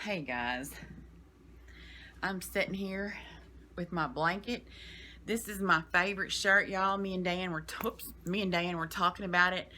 Hey guys, I'm sitting here with my blanket. This is my favorite shirt, y'all. Me and Dan were talking about it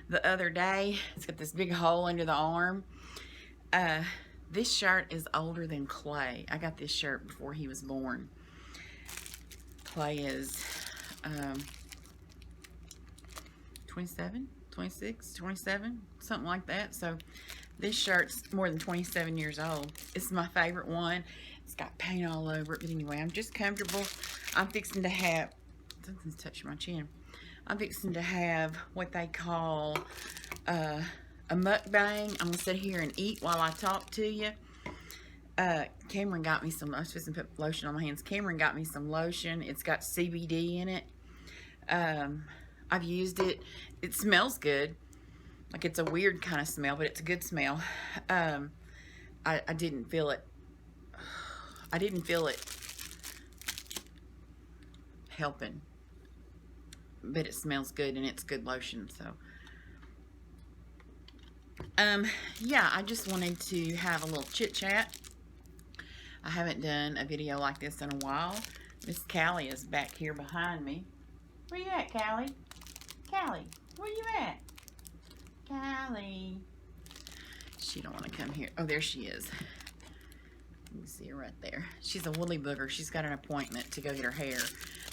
the other day. It's got this big hole under the arm. This shirt is older than Clay. I got this shirt before he was born. Clay is 27, 26, 27, something like that. So this shirt's more than 27 years old. It's my favorite one. It's got paint all over it. But anyway, I'm just comfortable. I'm fixing to have, something's touching my chin. I'm fixing to have what they call a mukbang. I'm going to sit here and eat while I talk to you. Cameron got me some, I was supposed to put lotion on my hands. Cameron got me some lotion. It's got CBD in it. I've used it. It smells good. Like, it's a weird kind of smell, but it's a good smell. I didn't feel it. I didn't feel it helping. But it smells good, and it's good lotion, so. Yeah, I just wanted to have a little chit-chat. I haven't done a video like this in a while. Miss Callie is back here behind me. Where you at, Callie? Callie, where you at? Callie. She don't want to come here. Oh, there she is. You can see her right there. She's a woolly booger. She's got an appointment to go get her hair.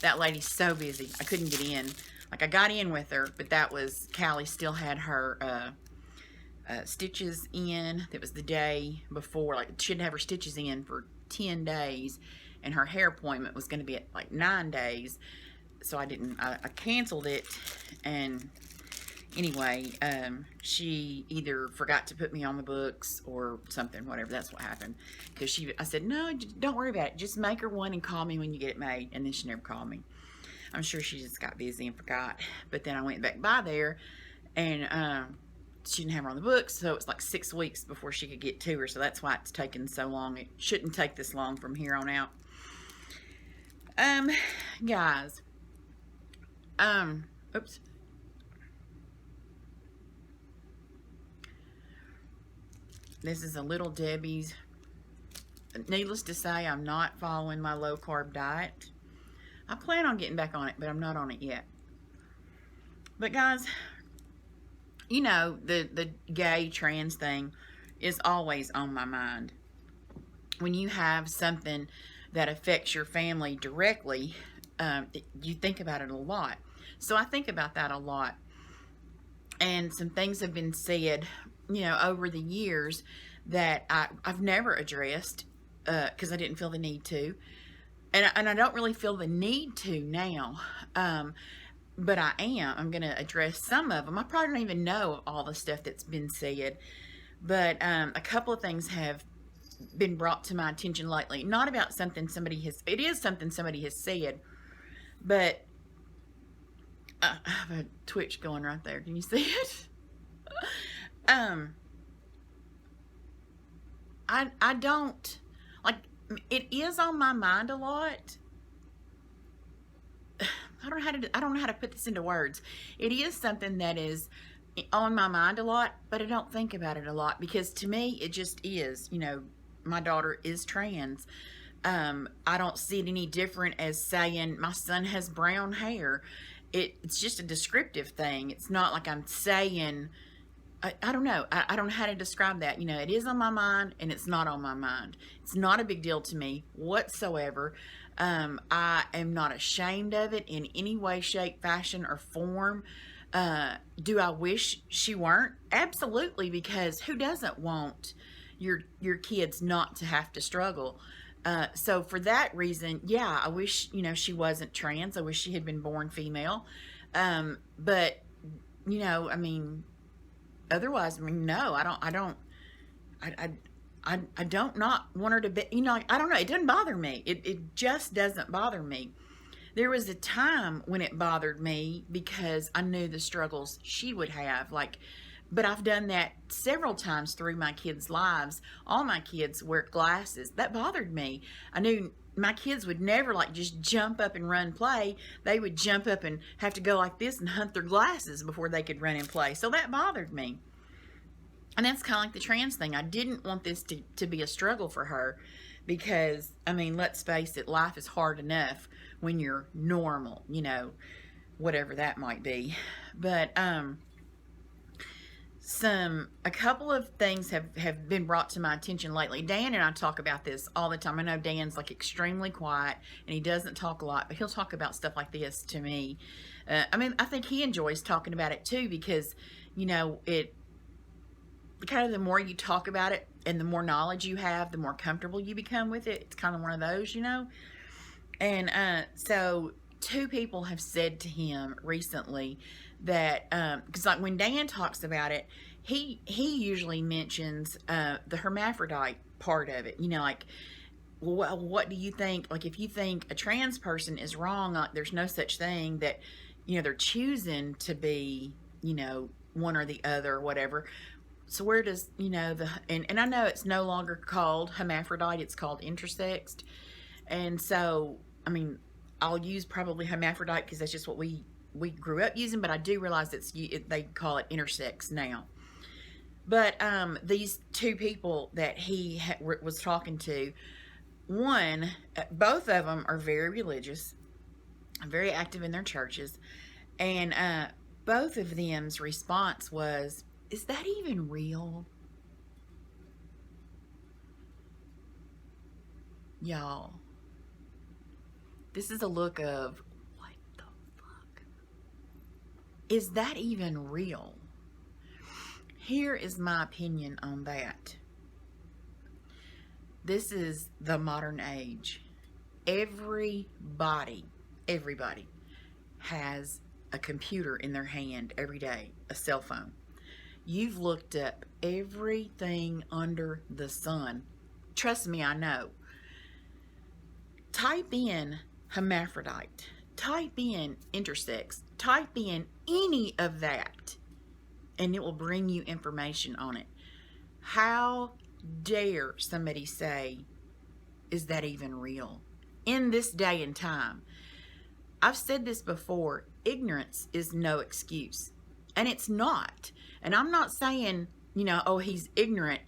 That lady's so busy. I couldn't get in. Like, I got in with her, but that was, Callie still had her stitches in. That was the day before. Like, she didn't have her stitches in for 10 days, and her hair appointment was going to be at like 9 days. So I canceled it, and anyway, she either forgot to put me on the books or something, whatever. That's what happened. Because I said, no, don't worry about it. Just make her one and call me when you get it made. And then she never called me. I'm sure she just got busy and forgot. But then I went back by there, and she didn't have her on the books. So it was like 6 weeks before she could get to her. So that's why it's taken so long. It shouldn't take this long from here on out. Guys. Oops. This is a Little Debbie's. Needless to say, I'm not following my low-carb diet. I plan on getting back on it, but I'm not on it yet. But guys, you know, the gay trans thing is always on my mind. When you have something that affects your family directly, you think about it a lot. So I think about that a lot. And some things have been said, you know, over the years that I've never addressed because I didn't feel the need to. And I don't really feel the need to now. But I am. I'm going to address some of them. I probably don't even know all the stuff that's been said. But a couple of things have been brought to my attention lately. Not about something somebody has... It is something somebody has said. But I have a twitch going right there. Can you see it? I don't... Like, it is on my mind a lot. I don't know how to put this into words. It is something that is on my mind a lot, but I don't think about it a lot because to me, it just is. You know, my daughter is trans. I don't see it any different as saying my son has brown hair. It's just a descriptive thing. It's not like I'm saying, I don't know. I don't know how to describe that. You know, it is on my mind and it's not on my mind. It's not a big deal to me whatsoever. I am not ashamed of it in any way, shape, fashion, or form. Do I wish she weren't? Absolutely, because who doesn't want your kids not to have to struggle? So for that reason, yeah, I wish, you know, she wasn't trans. I wish she had been born female. But, you know, I mean, otherwise, I mean, no, I don't not want her to be, you know, I don't know. It doesn't bother me. It just doesn't bother me. There was a time when it bothered me because I knew the struggles she would have. Like, but I've done that several times through my kids' lives. All my kids wear glasses. That bothered me. I knew my kids would never like just jump up and run play. They would jump up and have to go like this and hunt their glasses before they could run and play. So that bothered me. And that's kind of like the trans thing. I didn't want this to be a struggle for her because, I mean, let's face it, life is hard enough when you're normal, you know, whatever that might be. But, a couple of things have been brought to my attention lately. Dan and I talk about this all the time. I know Dan's like extremely quiet and he doesn't talk a lot, but he'll talk about stuff like this to me. I mean, I think he enjoys talking about it too because, you know, it kind of the more you talk about it and the more knowledge you have, the more comfortable you become with it. It's kind of one of those, you know. And so two people have said to him recently that because like when Dan talks about it, he usually mentions the hermaphrodite part of it, you know, like, well, what do you think, like if you think a trans person is wrong, like there's no such thing, that, you know, they're choosing to be, you know, one or the other or whatever. So where does, you know, and I know it's no longer called hermaphrodite, it's called intersexed. And so, I mean, I'll use probably hermaphrodite because that's just what we grew up using, but I do realize they call it intersex now. But these two people that he was talking to, both of them are very religious, very active in their churches, and both of them's response was, "Is that even real?" Y'all, this is a look of, what the fuck? Is that even real? Here is my opinion on that. This is the modern age. Everybody has a computer in their hand every day, a cell phone. You've looked up everything under the sun. Trust me, I know. Type in hermaphrodite, type in intersex, type in any of that, and it will bring you information on it. How dare somebody say, is that even real? In this day and time, I've said this before, ignorance is no excuse. And it's not. And I'm not saying, you know, oh, he's ignorant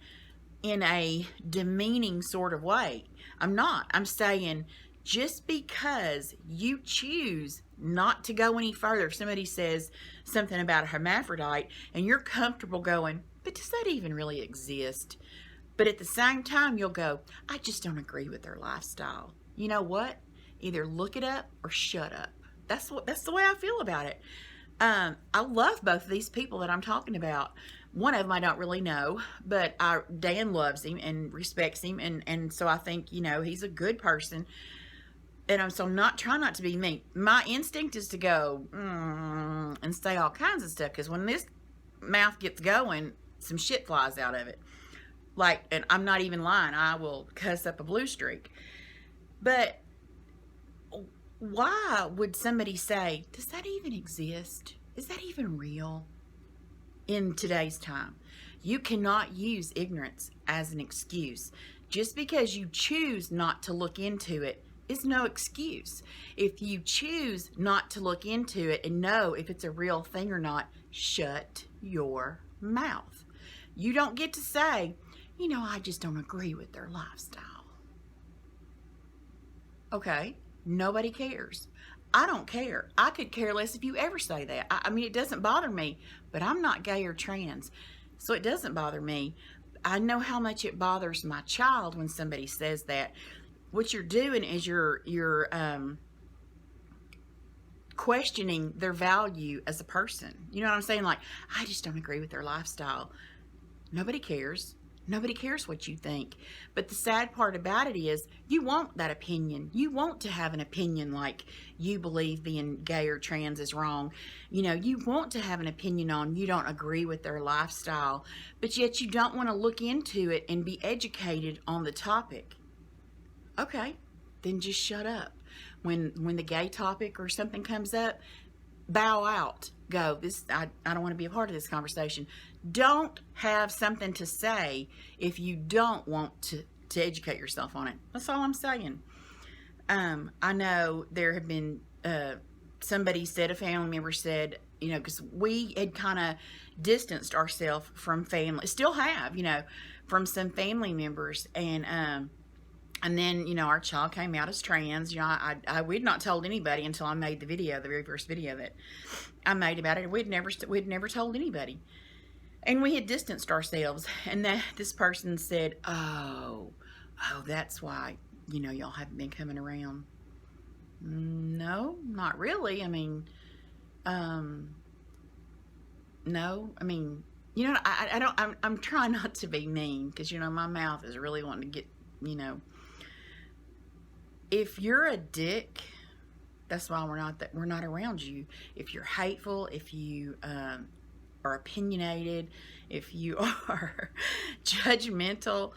in a demeaning sort of way. I'm not. I'm saying just because you choose not to go any further, if somebody says something about a hermaphrodite and you're comfortable going, but does that even really exist? But at the same time, you'll go, I just don't agree with their lifestyle. You know what? Either look it up or shut up. That's the way I feel about it. I love both of these people that I'm talking about. One of them I don't really know, but Dan loves him and respects him, and so I think, you know, he's a good person. And so I'm not trying not to be mean. My instinct is to go and say all kinds of stuff, because when this mouth gets going, some shit flies out of it. Like, and I'm not even lying, I will cuss up a blue streak. But why would somebody say, does that even exist? Is that even real? In today's time, you cannot use ignorance as an excuse. Just because you choose not to look into it is no excuse. If you choose not to look into it and know if it's a real thing or not, shut your mouth. You don't get to say, you know, I just don't agree with their lifestyle. Okay, nobody cares. I don't care. I could care less if you ever say that. I mean, it doesn't bother me, but I'm not gay or trans, so it doesn't bother me. I know how much it bothers my child when somebody says that. What you're doing is you're questioning their value as a person. You know what I'm saying? Like, I just don't agree with their lifestyle. Nobody cares. Nobody cares what you think. But the sad part about it is you want that opinion. You want to have an opinion like you believe being gay or trans is wrong. You know, you want to have an opinion on you don't agree with their lifestyle, but yet you don't want to look into it and be educated on the topic. Okay, then just shut up. When the gay topic or something comes up, bow out. Go, I don't want to be a part of this conversation. Don't have something to say if you don't want to educate yourself on it. That's all I'm saying. I know there have been, somebody said, a family member said, you know, because we had kind of distanced ourselves from family, still have, you know, from some family members. And then, you know, our child came out as trans. You know, we'd not told anybody until I made the video, the very first video that I made about it. We'd never told anybody. And we had distanced ourselves. And this person said, oh, that's why, you know, y'all haven't been coming around. No, not really. I mean, no, I mean, you know, I'm trying not to be mean because, you know, my mouth is really wanting to get, you know, if you're a dick, that's why we're not around you. If you're hateful, if you are opinionated, if you are judgmental,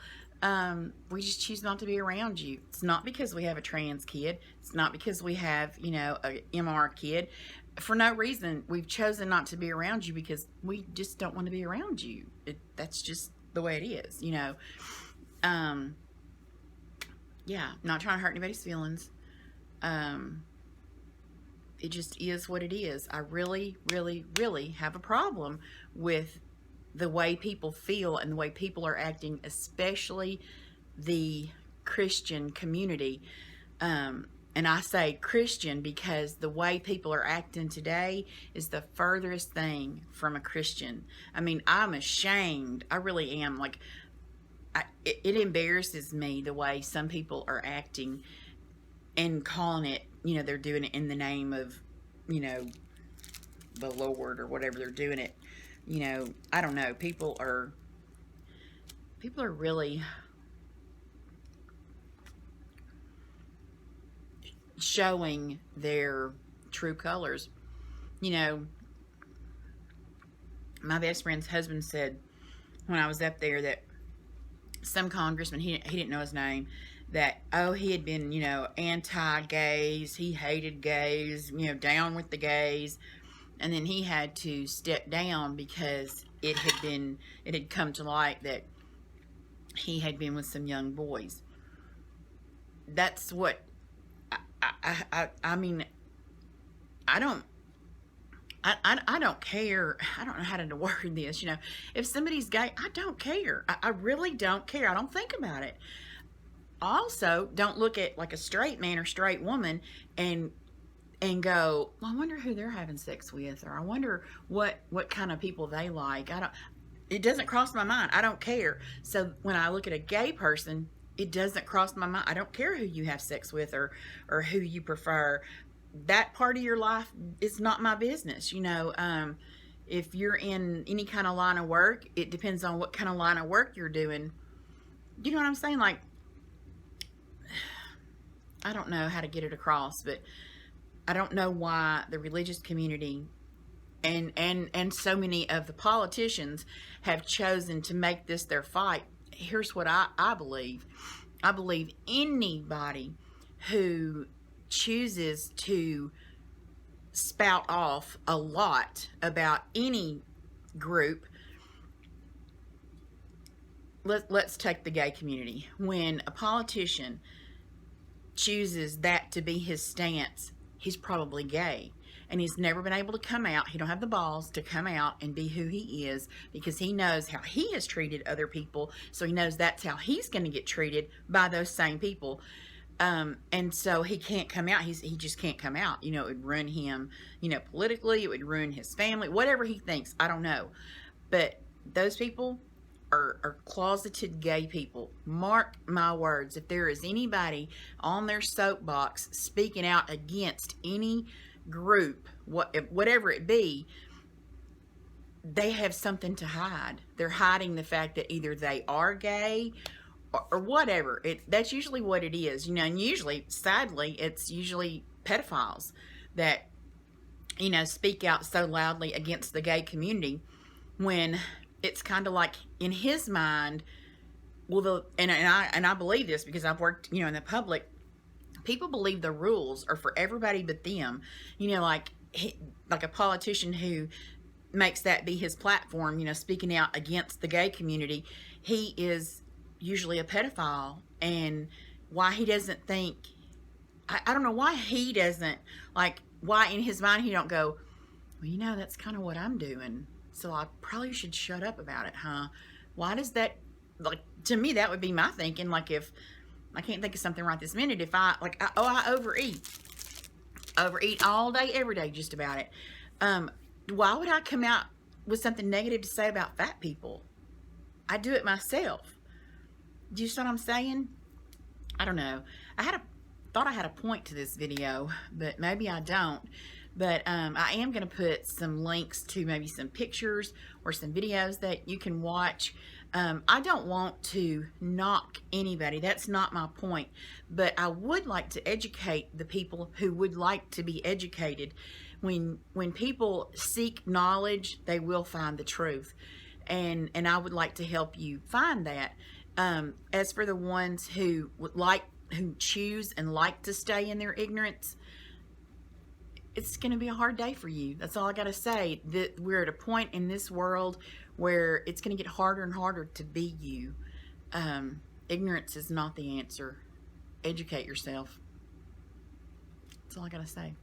we just choose not to be around you. It's not because we have a trans kid. It's not because we have, you know, a MR kid. For no reason, we've chosen not to be around you because we just don't want to be around you. That's just the way it is, you know. Yeah, not trying to hurt anybody's feelings. It just is what it is. I really, really, really have a problem with the way people feel and the way people are acting, especially the Christian community. And I say Christian because the way people are acting today is the furthest thing from a Christian. I mean, I'm ashamed. I really am. Like, it embarrasses me the way some people are acting and calling it, you know, they're doing it in the name of, you know, the Lord or whatever they're doing it. You know, I don't know. People are really showing their true colors. You know, my best friend's husband said when I was up there that some congressman, he didn't know his name, that, oh, he had been, you know, anti-gays, he hated gays, you know, down with the gays, and then he had to step down because it had come to light that he had been with some young boys. That's what, I mean, I don't care. I don't know how to word this. You know, if somebody's gay, I don't care. I really don't care. I don't think about it. Also, don't look at like a straight man or straight woman and go, well, I wonder who they're having sex with, or I wonder what kind of people they like. It doesn't cross my mind. I don't care. So when I look at a gay person, it doesn't cross my mind. I don't care who you have sex with or who you prefer. That part of your life is not my business. You know, if you're in any kind of line of work, it depends on what kind of line of work you're doing. You know what I'm saying? Like, I don't know how to get it across, but I don't know why the religious community and so many of the politicians have chosen to make this their fight. Here's what I believe. I believe anybody who chooses to spout off a lot about any group. Let's take the gay community. When a politician chooses that to be his stance, he's probably gay. And he's never been able to come out. He don't have the balls to come out and be who he is, because he knows how he has treated other people. So he knows that's how he's going to get treated by those same people. And so he can't come out. He just can't come out. You know, it would ruin him, you know, politically. It would ruin his family. Whatever he thinks, I don't know. But those people are closeted gay people. Mark my words. If there is anybody on their soapbox speaking out against any group, whatever it be, they have something to hide. They're hiding the fact that either they are gay or whatever. That's usually what it is, you know. And usually, sadly, it's usually pedophiles that, you know, speak out so loudly against the gay community, when it's kind of like in his mind, well, and I believe this because I've worked, you know, in the public. People believe the rules are for everybody but them. You know, like a politician who makes that be his platform, you know, speaking out against the gay community, he is usually a pedophile. And why he doesn't think, I don't know why he doesn't, like, why in his mind he don't go, well, you know, that's kind of what I'm doing. So I probably should shut up about it, huh? Why does that, like, to me, that would be my thinking. Like, if, I can't think of something right this minute. If I, like, I overeat all day, every day, just about it. Why would I come out with something negative to say about fat people? I do it myself. Do you see what I'm saying? I don't know. Thought I had a point to this video, but maybe I don't. But I am going to put some links to maybe some pictures or some videos that you can watch. I don't want to knock anybody. That's not my point. But I would like to educate the people who would like to be educated. When people seek knowledge, they will find the truth. And I would like to help you find that. As for the ones who choose and like to stay in their ignorance, it's going to be a hard day for you. That's all I got to say. That we're at a point in this world where it's going to get harder and harder to be you. Ignorance is not the answer. Educate yourself. That's all I got to say.